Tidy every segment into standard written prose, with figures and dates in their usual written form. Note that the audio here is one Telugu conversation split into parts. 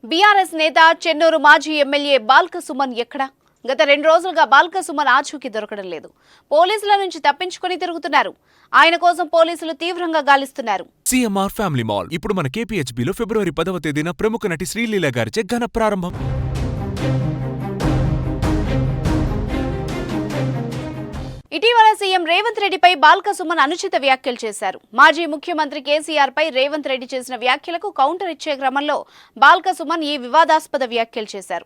బీఆర్ఎస్ నేత చెన్నూరు మాజీ ఎమ్మెల్యే బాల్క సుమన్ ఎక్కడ? గత 2 రోజులుగా బాల్క సుమన్ ఆచూకీ దొరకడం లేదు. పోలీసుల నుంచి తప్పించుకొని తిరుగుతున్నారు. ఆయన కోసం పోలీసులు తీవ్రంగా గాలిస్తున్నారు. సిఎంఆర్ ఫ్యామిలీ మాల్ ఇప్పుడు మన కేపీహెచ్బీలో ఫిబ్రవరి 10వ తేదీన ప్రముఖ నటి శ్రీలీల గారిచే ఘన ప్రారంభం. ఇటీవల సీఎం రేవంత్ రెడ్డిపై బాల్క సుమన్ అనుచిత వ్యాఖ్యలు చేశారు. మాజీ ముఖ్యమంత్రి కేసీఆర్ పై రేవంత్ రెడ్డి చేసిన వ్యాఖ్యలకు కౌంటర్ ఇచ్చే క్రమంలో బాల్క సుమన్ ఈ వివాదాస్పద వ్యాఖ్యలు చేశారు.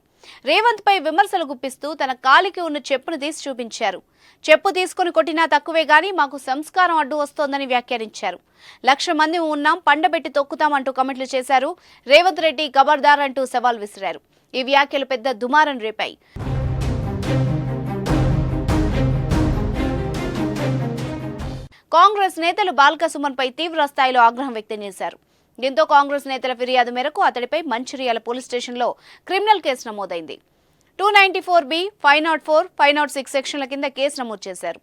రేవంత్ పై విమర్శలు గుప్పిస్తూ తన కాలికి ఉన్న చెప్పును తీసి చూపించారు. చెప్పు తీసుకుని కొట్టినా తక్కువే గానీ మాకు సంస్కారం అడ్డు వస్తోందని వ్యాఖ్యానించారు. 1,00,000 మంది ఉన్నాం, పండబెట్టి తొక్కుతామంటూ కమెంట్లు చేశారు. రేవంత్ రెడ్డి ఖబర్దార్ అంటూ సవాల్ విసిరారు. ఈ వ్యాఖ్యలు పెద్ద దుమారం రేపాయి. కాంగ్రెస్ నేతలు బాల్క సుమన్ పై తీవ్ర స్థాయిలో ఆగ్రహం వ్యక్తం చేశారు. దీంతో కాంగ్రెస్ నేతల ఫిర్యాదు మేరకు అతడిపై మంచిర్యాల పోలీస్ స్టేషన్లో క్రిమినల్ కేసు నమోదైంది. 294B, 504, 506 సెక్షన్ల కింద కేసు నమోదు చేశారు.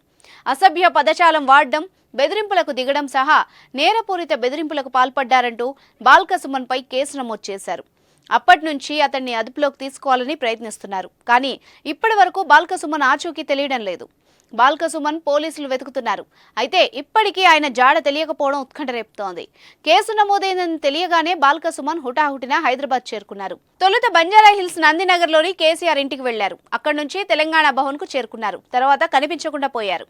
అసభ్య పదజాలం వాడడం, బెదిరింపులకు దిగడం సహా నేరపూరిత బెదిరింపులకు పాల్పడ్డారంటూ బాల్క సుమన్ పై కేసు నమోదు చేశారు. అప్పటి నుంచి అతన్ని అదుపులోకి తీసుకోవాలని ప్రయత్నిస్తున్నారు. కానీ ఇప్పటి వరకు బాల్క సుమన్ ఆచూకీ తెలియడం లేదు. బాల్క సుమన్ పోలీసులు వెతుకుతున్నారు. అయితే ఇప్పటికీ ఆయన జాడ తెలియకపోవడం ఉత్కంఠ రేపుతోంది. కేసు నమోదైందని తెలియగానే బాల్క సుమన్ హుటాహుటిన హైదరాబాద్ చేరుకున్నారు. తొలుత బంజారాహిల్స్ నందినగర్లోని కేసీఆర్ ఇంటికి వెళ్లారు. అక్కడి నుంచి తెలంగాణ భవన్ కు చేరుకున్నారు. తర్వాత కనిపించకుండా పోయారు.